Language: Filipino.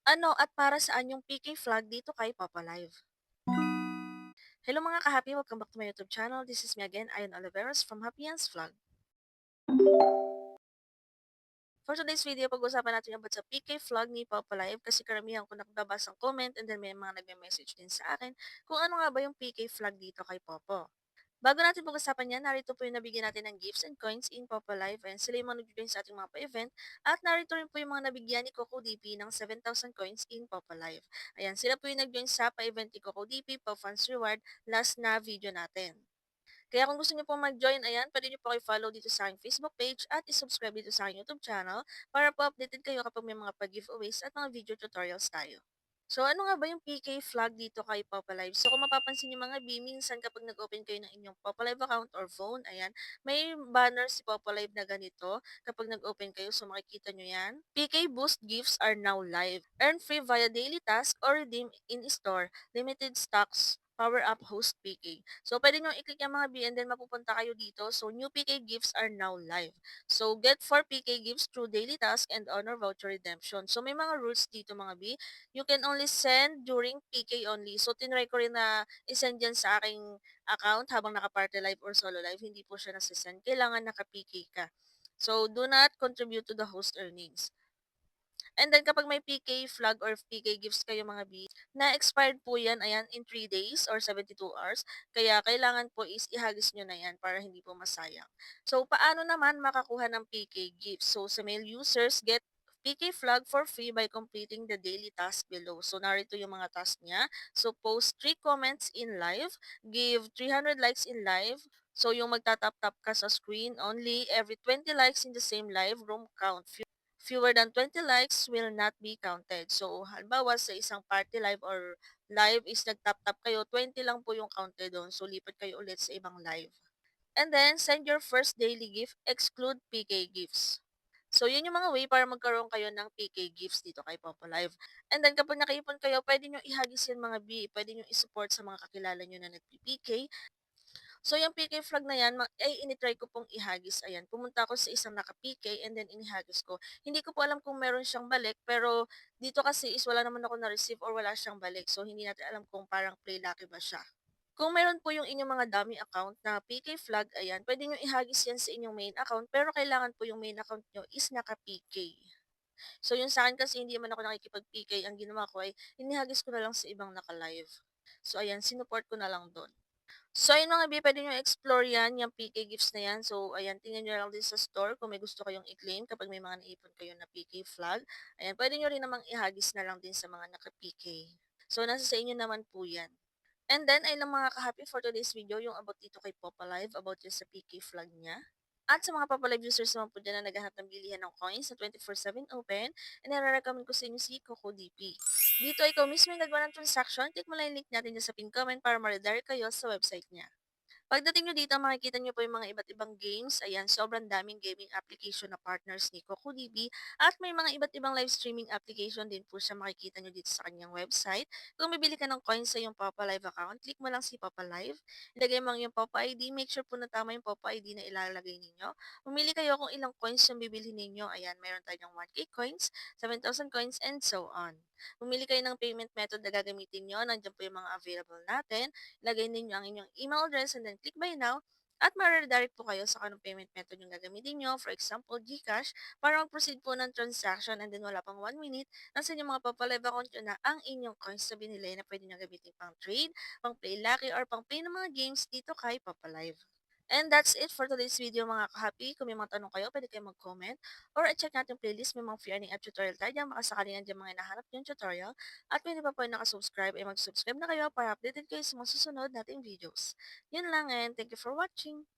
Ano at para saan yung PK flag dito kay Papa Live? Hello mga ka-happy! Welcome back to my YouTube channel. This is me again, Ayon Oliveros from Happy Hands Vlog. For today's video, pag-usapan natin yung about sa PK vlog ni Papa Live kasi karamihan ko nakababasang comment and then may mga nagme-message din sa akin kung ano nga ba yung PK vlog dito kay Popo. Bago natin pag-usapan yan, narito po yung nabigyan natin ng gifts and coins in Papa Live and sila yung mga nag-join sa ating mga pa-event at narito rin po yung mga nabigyan ni Coco DP ng 7,000 coins in Papa Live. Ayan, sila po yung nag-join sa pa-event ni Coco DP, Pop Fans Reward, last na video natin. Kaya kung gusto niyo po mag-join, ayan, pwede niyo po i-follow dito sa aking Facebook page at i-subscribe dito sa aking YouTube channel para po updated kayo kapag may mga pag-giveaways at mga video tutorials tayo. So, ano nga ba yung PK flag dito kay Papa Live? So, kung mapapansin niyo mga minsan kapag nag-open kayo ng inyong Papa Live account or phone, ayan, may banner si Papa Live na ganito kapag nag-open kayo. So, makikita nyo yan. PK Boost gifts are now live. Earn free via daily task or redeem in store. Limited stocks. Power Up Host PK. So, pwede nyo i-click yung mga and then mapupunta kayo dito. So, new PK gifts are now live. So, get 4 PK gifts through daily task and honor voucher redemption. So, may mga rules dito mga you can only send during PK only. So, tinry ko rin na isend yan sa aking account habang naka-party live or solo live. Hindi po siya nasisend. Kailangan naka-PK ka. So, do not contribute to the host earnings. And then kapag may PK flag or PK gifts kayo mga na-expired po yan, ayan, in 3 days or 72 hours. Kaya kailangan po is ihagis nyo na yan para hindi po masayang. So, paano naman makakuha ng PK gifts? So, sa mail users, get PK flag for free by completing the daily task below. So, narito yung mga task niya. So, post 3 comments in live, give 300 likes in live, so, yung magtatap-tap ka sa screen, only every 20 likes in the same live room count. Fewer than 20 likes will not be counted. So, halimbawa sa isang party live or live is nag-tap-tap kayo, 20 lang po yung counted doon. So, lipat kayo ulit sa ibang live. And then, send your first daily gift, exclude PK gifts. So, yun yung mga way para magkaroon kayo ng PK gifts dito kay Popo Live. And then, kapag nakaipon kayo, pwede nyo ihagis yan mga pwede nyo isupport sa mga kakilala nyo na nag-PK. So, yung PK flag na yan, ay initry ko pong ihagis. Ayan, pumunta ako sa isang naka-PK and then inihagis ko. Hindi ko po alam kung meron siyang balik, pero dito kasi is wala naman ako na-receive or wala siyang balik. So, hindi natin alam kung parang play lucky ba siya. Kung meron po yung inyong mga dummy account na PK flag, ayan, pwede nyo ihagis yan sa inyong main account, pero kailangan po yung main account nyo is naka-PK. So, yung sa akin kasi hindi naman ako nakikipag-PK, ang ginawa ko ay inihagis ko na lang sa ibang naka-live. So, ayan, sinuport ko na lang doon. So, ayun mga pwede nyo explore yan, yung PK gifts na yan. So, ayan, tingnan nyo lang din sa store kung may gusto kayong i-claim kapag may mga naipon kayo na PK flag. Ayan, pwede nyo rin namang ihagis na lang din sa mga naka-PK. So, nasa sa inyo naman po yan. And then, ayun lang mga ka-happy for today's video, yung about dito kay Popa Live, about yung sa PK flag niya. At sa mga Papa Live users naman po dyan na naghahanap ng bilihan ng coins na 24/7 open, nare-recommend ko sa inyo si Coco DP. Dito ikaw mismo yung gagawa ng transaction, click mo lang yung link natin dyan sa pin comment para ma-redirect kayo sa website niya. Pagdating nyo dito, makikita nyo po yung mga iba't ibang games. Ayan, sobrang daming gaming application na partners ni CocoDB. At may mga iba't ibang live streaming application din po siya makikita nyo dito sa kanyang website. Kung bibili ka ng coins sa iyong Papa Live account, click mo lang si Papa Live. Ilagay mo ang iyong Papa ID. Make sure po na tama yung Papa ID na ilalagay ninyo. Pumili kayo kung ilang coins yung bibili ninyo. Ayan, meron tayong 1K coins, 7,000 coins, and so on. Pumili kayo ng payment method na gagamitin nyo. Nandiyan po yung mga available natin. Lagay ninyo ang inyong email address and then click buy now at ma-redirect po kayo sa anong payment method yung gagamitin nyo. For example, GCash, para mag-proceed po ng transaction and then wala pang 1 minute, nasa inyong mga papalive account nyo na ang inyong coins na binili na pwede nyo gamitin pang trade, pang play lucky, or pang play ng mga games dito kay Papalive. And that's it for today's video mga ka-happy. Kung may mga tanong kayo, pwede kayo mag-comment or i-check natin yung playlist. May mga free earning app tutorial tayo dyan. Baka sakali nandiyan mga hinahanap yung tutorial. At pwede pa po yung nakasubscribe ay mag-subscribe na kayo para updated kayo sa mga susunod nating videos. Yun lang and thank you for watching.